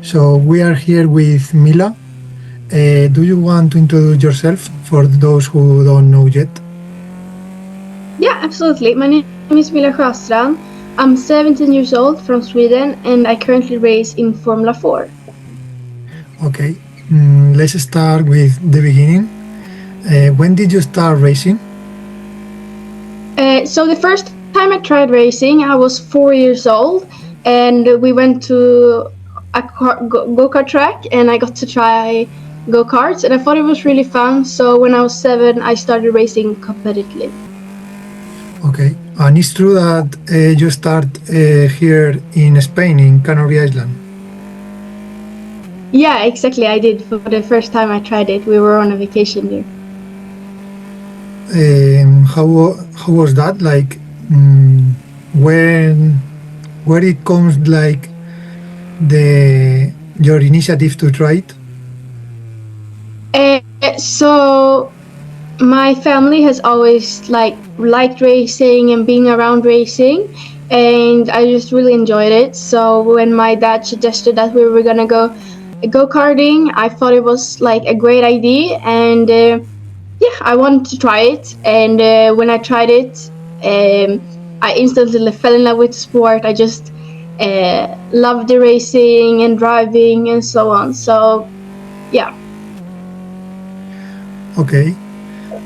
So we are here with Mila. Do you want to introduce yourself for those who don't know yet? Yeah, absolutely. My name is Mila SJÖSTRND. I'm 17 years old from Sweden and I currently race in Fórmula 4. Okay, let's start with the beginning. When did you start racing? So the first time I tried racing, I was 4 years old and we went to a go-kart track and I got to try go-karts and I thought it was really fun. So when I was 7, I started racing competitively. Okay, and it's true that you start here in Spain, in Canary Island. Yeah, exactly. I did. For the first time I tried it, we were on a vacation there. How was that? Like, where it comes like your initiative to try it? So my family has always liked racing and being around racing, and I just really enjoyed it. So when my dad suggested that we were gonna go karting, I thought it was like a great idea, and yeah, I wanted to try it. And when I tried it, I instantly fell in love with the sport. I just loved the racing and driving and so on. So yeah. Okay.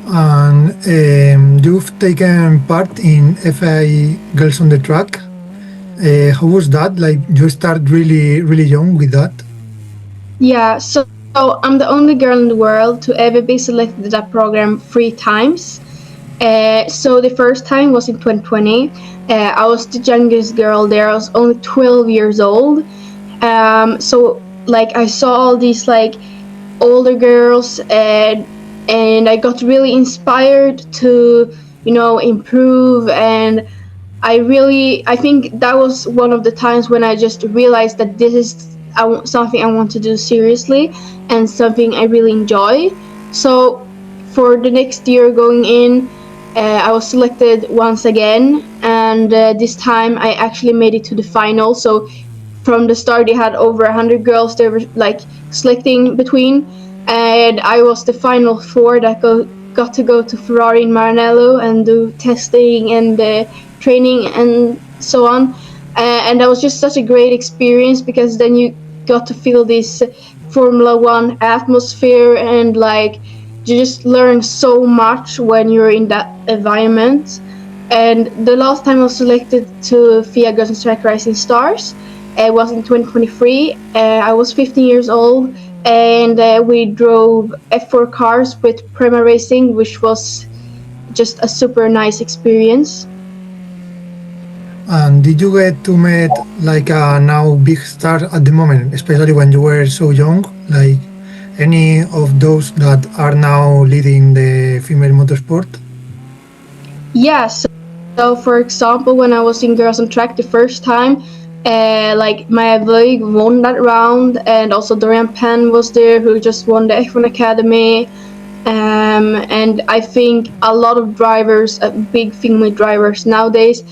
And you've taken part in FI Girls on the Track. How was that? Like, you started really young with that? Yeah, so I'm the only girl in the world to ever be selected to that program 3 times. So the first time was in 2020. I was the youngest girl there. I was only 12 years old. So like I saw all these like older girls and I got really inspired to, improve. And I think that was one of the times when I just realized that this is something I want to do seriously and something I really enjoy. So for the next year going in, I was selected once again, and this time I actually made it to the final. So from the start, they had over 100 girls they were like selecting between, and I was the final 4 that got to go to Ferrari in Maranello and do testing and training and so on. And that was just such a great experience because then you got to feel this Formula 1 atmosphere and like you just learn so much when you're in that environment. And the last time I was selected to FIA Girls on Track Rising Stars was in 2023. I was 15 years old and we drove F4 cars with Prema Racing, which was just a super nice experience. And did you get to meet like a now big star at the moment, especially when you were so young, like any of those that are now leading the female motorsport? Yeah, so for example, when I was in Girls on Track the first time, like Maya Voig won that round, and also Dorian Penn was there, who just won the F1 Academy. And I think a lot of drivers, big female drivers nowadays,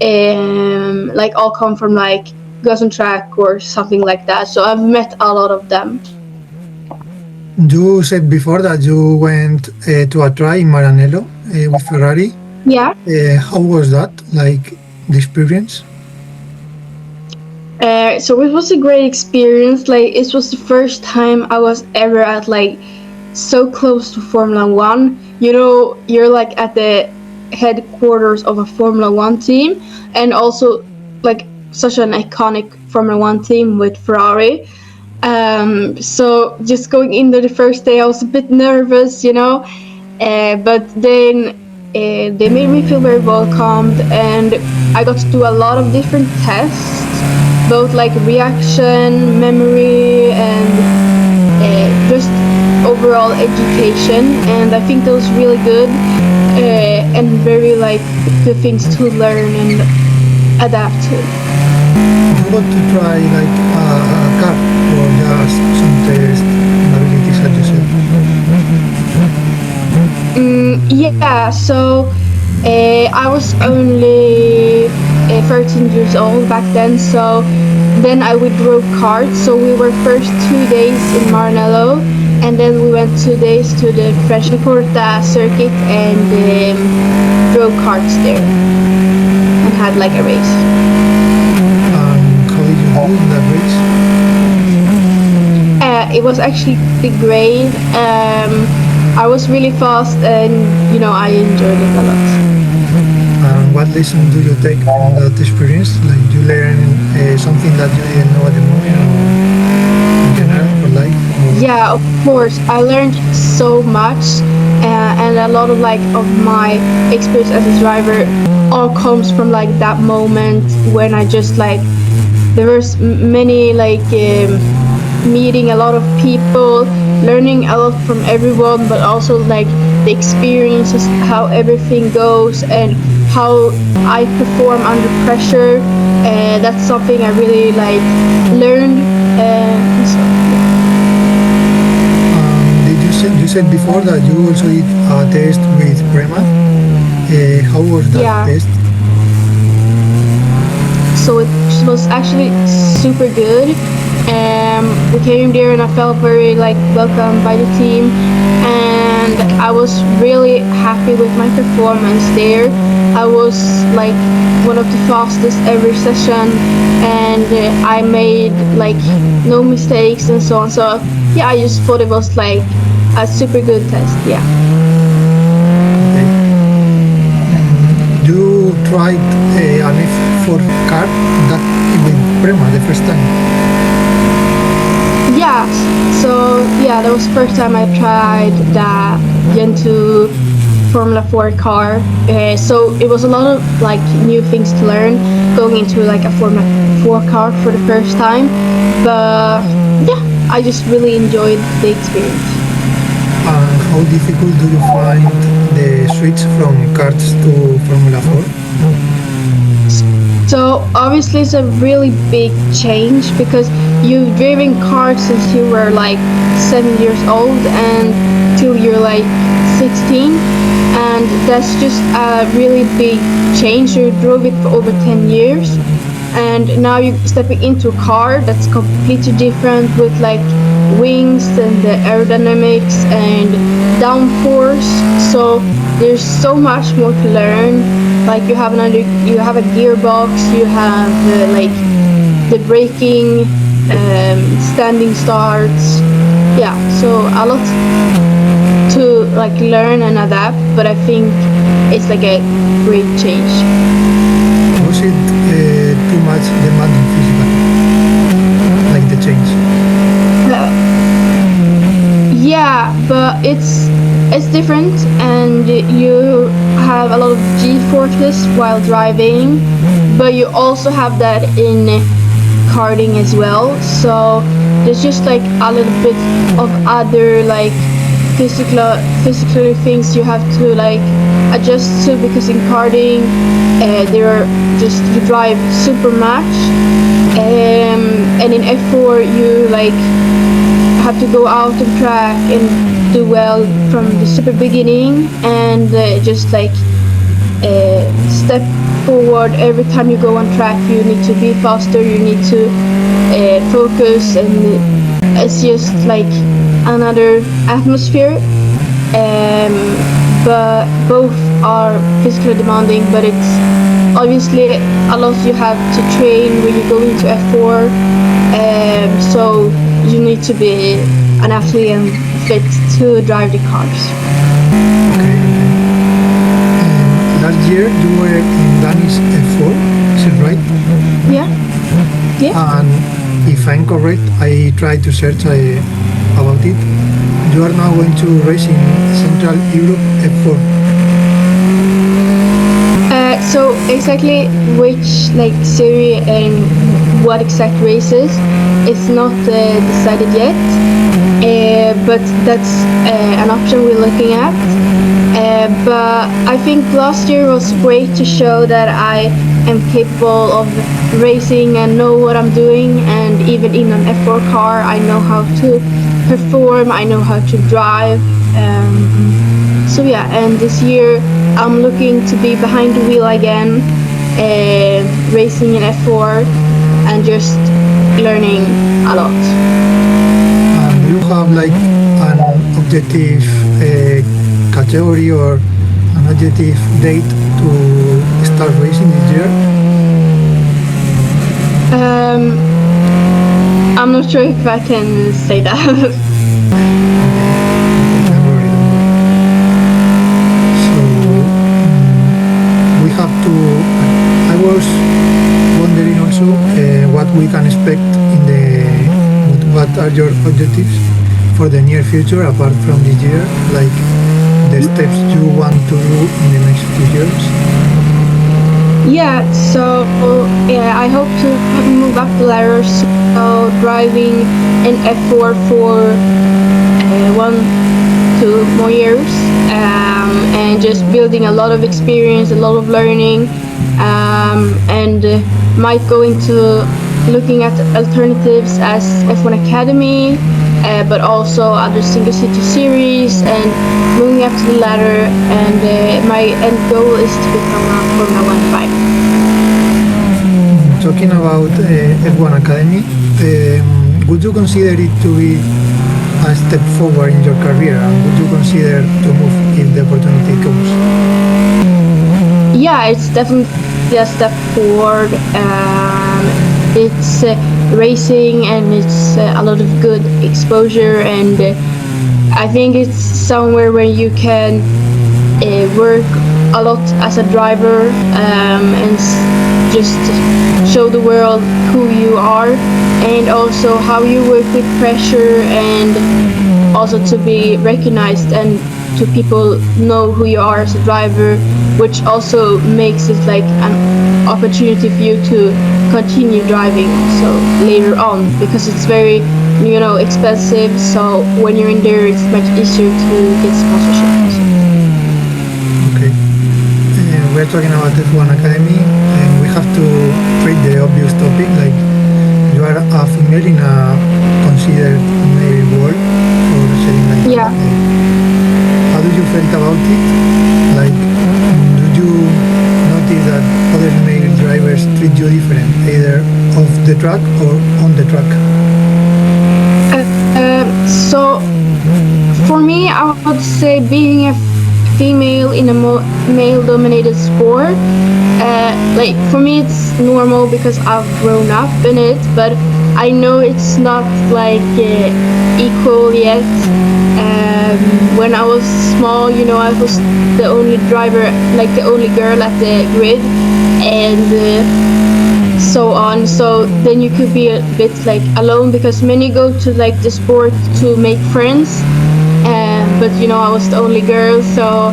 like all come from like Girls on Track or something like that. So I've met a lot of them. You said before that you went to a try in Maranello with Ferrari. Yeah. How was that, like the experience? So it was a great experience. Like it was the first time I was ever at like so close to Formula 1. You're like at the headquarters of a Formula 1 team, and also like such an iconic Formula 1 team with Ferrari. So just going into the first day, I was a bit nervous, but then they made me feel very welcomed, and I got to do a lot of different tests, both like reaction, memory, and just overall education. And I think that was really good and very like good things to learn and adapt to. You got to try like a car or just some test abilities at yourself? Yeah, so I was only 13 years old back then, so then we drove karts. So we were first 2 days in Maranello, and then we went 2 days to the French-Porta circuit and drove karts there and had like a race. How did you do in that race? It was actually great. I was really fast, and I enjoyed it a lot. What lesson do you take from that experience? Like, you learn something that you didn't know at the moment, or in general, for life? Or... Yeah, of course. I learned so much, and a lot of my experience as a driver all comes from that moment when I just there was many meeting a lot of people, learning a lot from everyone, but also the experiences, how everything goes, and how I perform under pressure. That's something I really learned. So, you said before that you also did a test with Prema. How was that test? So it was actually super good. We came there and I felt very welcomed by the team, and I was really happy with my performance there. I was one of the fastest every session, and I made no mistakes and so on. So yeah, I just thought it was a super good test. Yeah. Okay. You tried an F4 car that with Prema the first time. Yeah, so yeah, that was the first time I tried the Gen 2 Formula 4 car. So it was a lot of new things to learn going into a Formula 4 car for the first time. But yeah, I just really enjoyed the experience. And how difficult do you find the switch from karts to Formula 4? So obviously it's a really big change because you've driven cars since you were 7 years old and till you're 16, and that's just a really big change. You drove it for over 10 years, and now you're stepping into a car that's completely different with wings and the aerodynamics and downforce. So there's so much more to learn. You have a gearbox, you have the braking, standing starts. Yeah, so a lot to learn and adapt, but I think it's a great change. Was it too much demanding physically, the change? Yeah, but it's different, and you have a lot of G-forces while driving, but you also have that in karting as well. So there's just a little bit of other physical things you have to adjust to, because in karting you drive super much, and in F4 you have to go out on track and do well from the super beginning, and step forward every time you go on track. You need to be faster, you need to focus, and it's just another atmosphere. But both are physically demanding, but it's obviously a lot you have to train when you go into F4. So you need to be an athlete and fit to drive the cars. Okay. Last year you were in Danish F4, is it right? Yeah. And if I'm correct, I tried to search about it. You are now going to race in Central Europe F4. So exactly which series and what exact races, it's not decided yet, but that's an option we're looking at. But I think last year was great to show that I am capable of racing and know what I'm doing, and even in an F4 car I know how to perform, I know how to drive. So yeah, and this year I'm looking to be behind the wheel again, racing in F4, and just learning a lot. Do you have like an objective category or an objective date to start racing this year? I'm not sure if I can say that. Don't worry. So we have to. I was wondering also what we can expect in the. What are your objectives for the near future apart from this year? Like the steps you want to do in the next few years? Yeah, so I hope to move up the ladder, so driving an F4 for 1-2 more years, and just building a lot of experience, a lot of learning, and might go into looking at alternatives as F1 Academy, but also other single city series, and moving up to the ladder, and my end goal is to become a Formula 1 driver. Talking about F1 Academy, would you consider it to be a step forward in your career, and would you consider to move if the opportunity comes? Yeah, it's definitely a step forward. It's racing, and it's a lot of good exposure, and I think it's somewhere where you can work a lot as a driver, and just show the world who you are, and also how you work with pressure, and also to be recognized and to people know who you are as a driver, which also makes it like an opportunity for you to continue driving also later on, because it's very expensive, so when you're in there it's much easier to get sponsorship also. Okay, we're talking about F1 Academy, and we have to treat the obvious topic, like you are a female in a considered male world, or saying like Yeah. how do you felt about it? Like, do you notice that other male drivers treat you different, either off the track or on the track? So for me, I would say being a female in a male-dominated sport, like for me it's normal because I've grown up in it, but I know it's not like equal yet. When I was small, I was the only driver, like the only girl at the grid, and so on. So then you could be a bit like alone, because many go to like the sport to make friends, but I was the only girl, so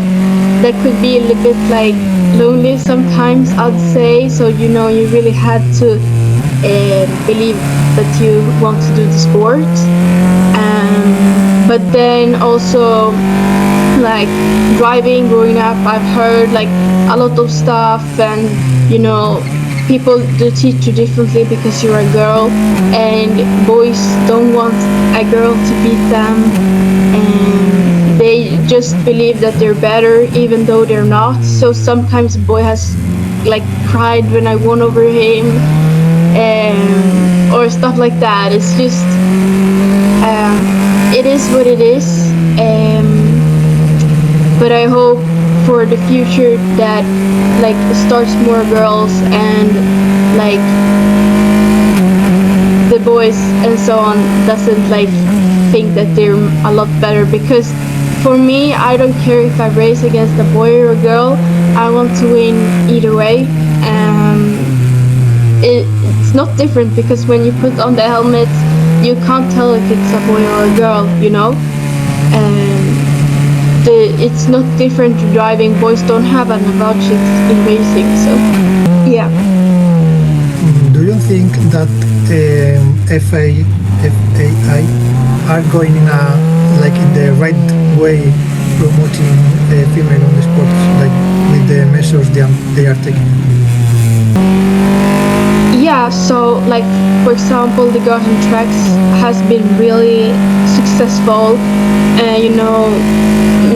that could be a little bit like lonely sometimes, I'd say. So you really had to believe that you want to do the sport, but then also like driving, growing up, I've heard like a lot of stuff, and people do teach you differently because you're a girl, and boys don't want a girl to beat them, and they just believe that they're better even though they're not. So sometimes a boy has like cried when I won over him, or stuff like that. It's just it is what it is, but I hope for the future that like starts more girls, and like the boys and so on doesn't like think that they're a lot better, because for me, I don't care if I race against a boy or a girl. I want to win either way. It's not different, because when you put on the helmet, you can't tell if it's a boy or a girl, it's not different to driving. Boys don't have an advantage in racing, so yeah. Do you think that FAI are going in the right way, promoting female on the sports, like with the measures they are taking? Yeah, so like for example, the girls on tracks has been really successful.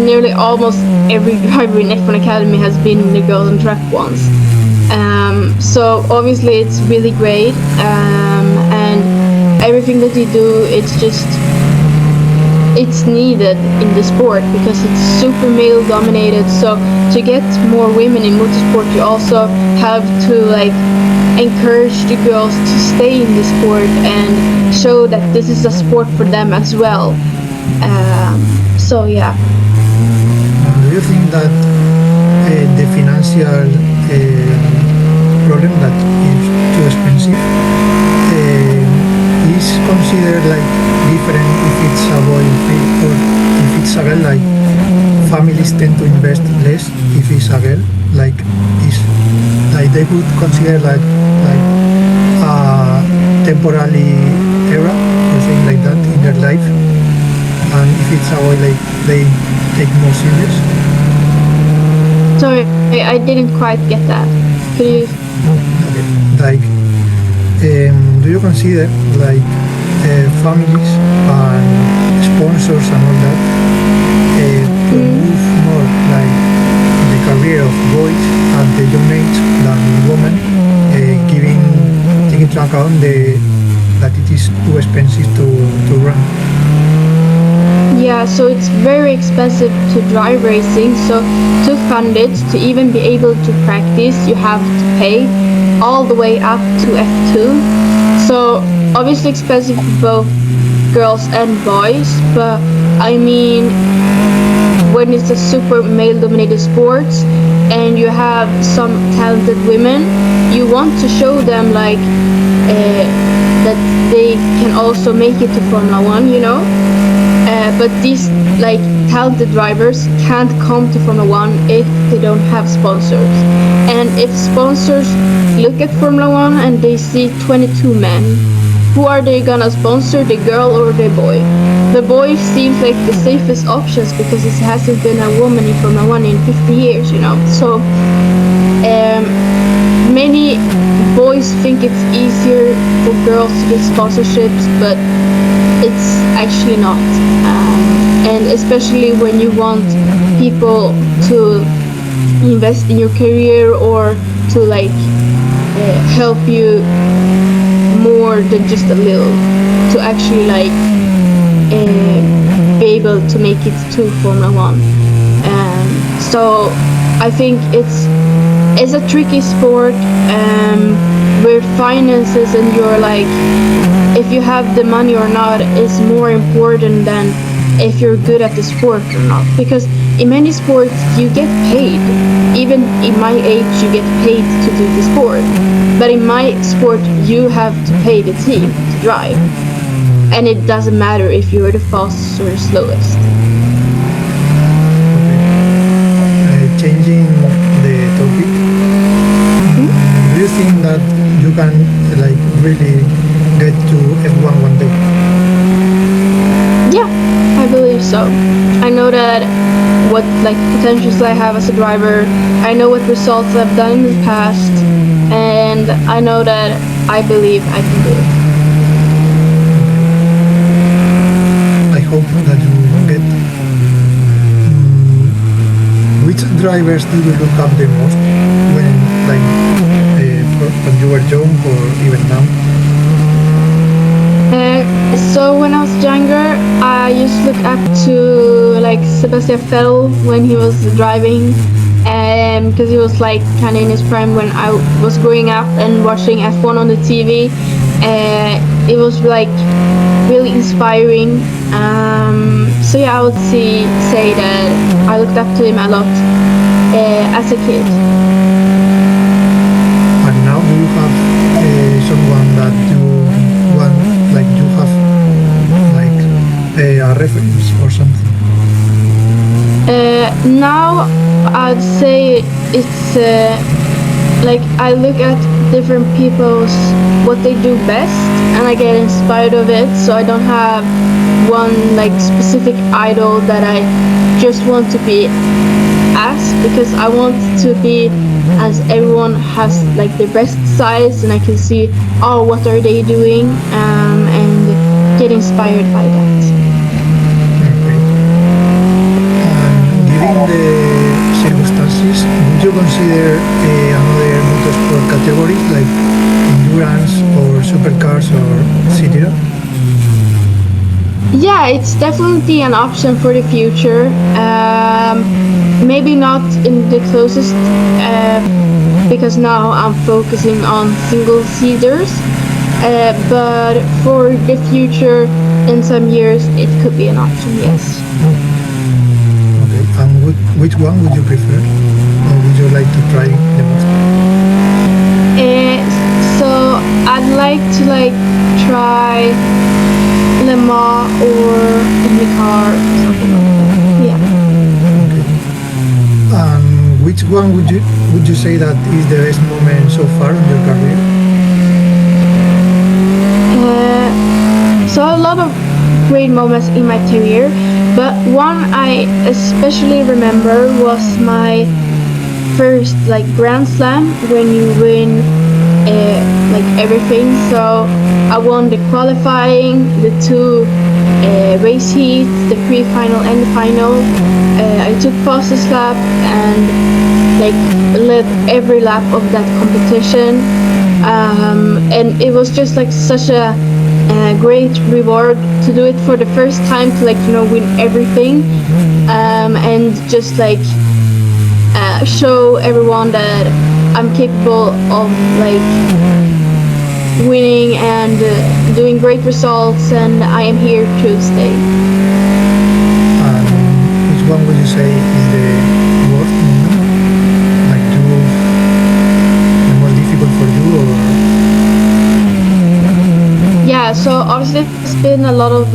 Nearly almost every driver in F1 Academy has been the girls on track once. So obviously it's really great, and everything that they do, it's needed in the sport because it's super male dominated. So to get more women in motorsport, you also have to like encourage the girls to stay in the sport and show that this is a sport for them as well. So yeah. Do you think that the financial problem that is too expensive is considered like different if it's a boy or if it's a girl? Like families tend to invest less if it's a girl. Like is like they would consider like a temporary era or something like that in their life, and if it's a boy, like they take more serious. Sorry, I didn't quite get that. Could you? Okay. Like, do you consider like families and sponsors and all that to move more like the career of boys at the young age than women, taking into account that it is too expensive to run? Yeah, so it's very expensive to drive racing. So to fund it, to even be able to practice, you have to pay all the way up to F2. So obviously expensive for both girls and boys, but I mean, when it's a super male-dominated sport and you have some talented women, you want to show them like that they can also make it to Formula 1, you know? But these like talented drivers can't come to Formula 1 if they don't have sponsors. And if sponsors look at Formula 1 and they see 22 men, who are they gonna sponsor, the girl or the boy? The boy seems like the safest options because it hasn't been a woman in Formula 1 in 50 years, you know. So many boys think it's easier for girls to get sponsorships, but it's actually not. And especially when you want people to invest in your career or to like help you more than just a little, to actually like be able to make it to Formula 1. So I think it's a tricky sport where finances and your like, if you have the money or not is more important than if you're good at the sport or not. Because in many sports you get paid. Even in my age you get paid to do the sport. But in my sport you have to pay the team to drive. And it doesn't matter if you're the fastest or the slowest. Changing the topic, do you think that you can like really get to F1 one day? Yeah, I believe so. I know that what like potentials I have as a driver. I know what results I've done in the past, and I know that I believe I can do it. I hope that you get. Which drivers do you look up the most when you were young or even now? So when I was younger, I used to look up to like Sebastian Vettel when he was driving, because he was like kind of in his prime when I was growing up and watching F1 on the TV. It was like really inspiring. So yeah, I would say that I looked up to him a lot as a kid. And now do you have someone that you want, like you have like a reference or something? Now I'd say it's like I look at different people's what they do best and I get inspired of it. So I don't have one like specific idol that I just want to be as, because I want to be as everyone has like their best sides and I can see what are they doing and get inspired by that. Okay. Given the circumstances, would you consider another motorsport category like endurance or supercars or etc.? Yeah, it's definitely an option for the future. Maybe not in the closest, because now I'm focusing on single seaters. But for the future, in some years, it could be an option. Yes. Okay, and which one would you prefer, or would you like to try the most? So I'd like to try Le Mans or IndyCar or something like that. Yeah. Okay. And which one would you say that is the best moment so far in your career? So a lot of great moments in my career, but one I especially remember was my first Grand Slam, when you win everything. So I won the qualifying, the two race heats, the pre-final and the final. I took fastest lap and led every lap of that competition, and it was just such a great reward to do it for the first time, to win everything, and just show everyone that I'm capable of winning and doing great results, and I am here to stay. And which one would you say is the worst moment? The most difficult for you, or? Yeah, so obviously it's been a lot of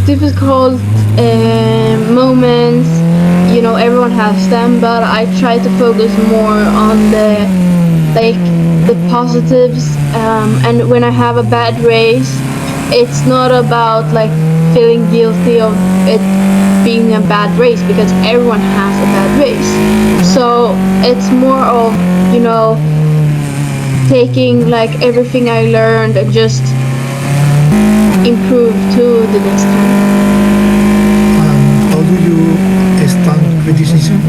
difficult moments. Everyone has them, but I try to focus more on the positives. And when I have a bad race, it's not about feeling guilty of it being a bad race, because everyone has a bad race. So it's more of taking everything I learned and just improve to the next time. How do you stand criticism?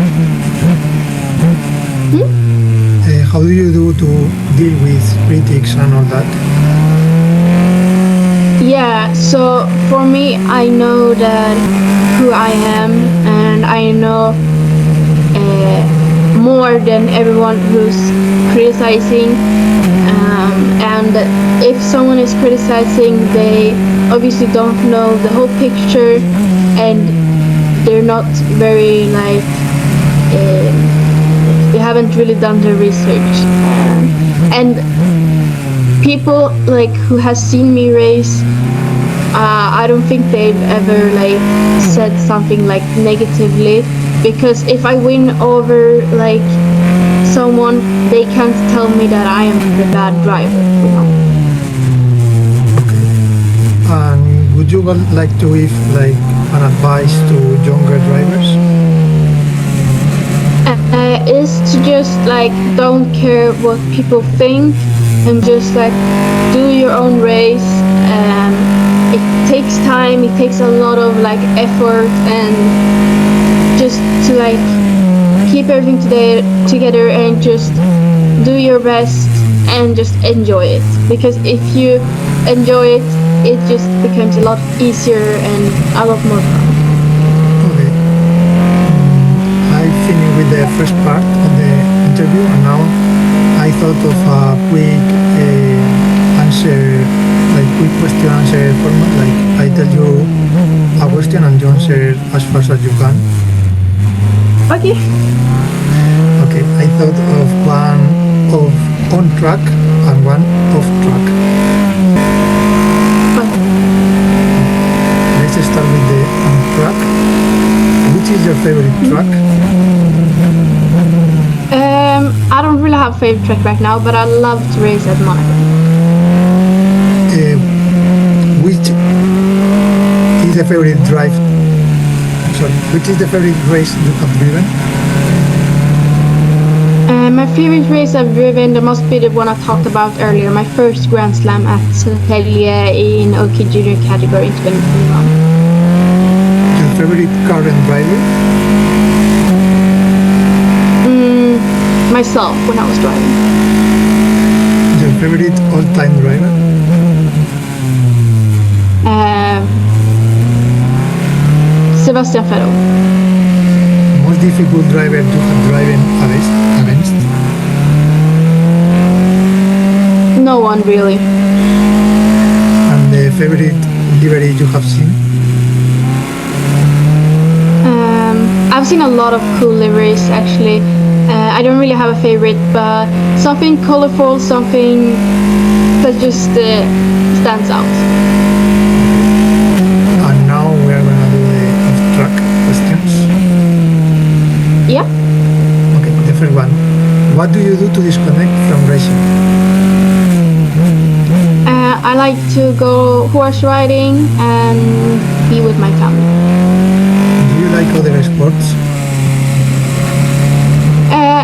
How do you do to deal with critics and all that? Yeah, so for me, I know that who I am, and I know more than everyone who's criticizing. And if someone is criticizing, they obviously don't know the whole picture, and they're not very they haven't really done their research. And people who has seen me race, I don't think they've ever said something negatively, because if I win over someone, they can't tell me that I am the bad driver. And would you like to give an advice to younger drivers? Is to just don't care what people think, and just do your own race. It takes time, it takes a lot of effort, and just to keep everything together and just do your best and just enjoy it, because if you enjoy it, it just becomes a lot easier and a lot more fun. Okay. I finished with the first part of the interview, and now I thought of a quick answer, quick question answer format. I tell you a question and you answer as fast as you can. Okay. Okay, I thought of one of on track and one off track. Let's start with the on track. Which is your favorite track? I don't really have a favorite track right now, but I love to race at Monaco. Which is the favorite drive? Sorry, which is the favorite race you have driven? My favorite race I've driven, there must be the one I talked about earlier, my first Grand Slam at Södertälje in OK Junior category in 2021. Your favorite car and driver? Myself, when I was driving. Your favorite all-time driver? Sebastian Vettel. Most difficult driver you have driven against? No one really. And the favorite livery you have seen? I've seen a lot of cool liveries actually. I don't really have a favorite, but something colorful, something that just stands out. And now we are gonna do the off-track questions. Yeah. Okay, the first one. What do you do to disconnect from racing? I like to go horse riding and be with my family. Do you like other sports?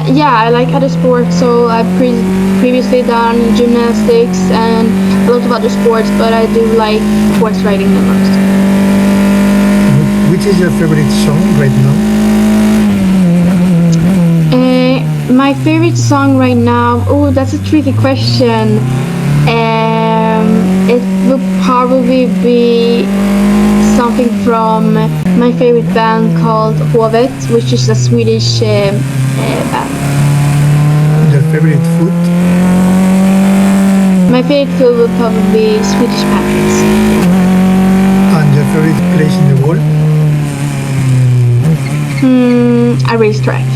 Yeah, I like other sports, so I've previously done gymnastics and a lot of other sports, but I do like horse riding the most. Which is your favorite song right now? My favorite song right now, oh, that's a tricky question. It would probably be something from my favorite band called Hovet, which is a Swedish band. Your favorite food? My favorite food would probably be Swedish pancakes. And your favorite place in the world? A racetrack.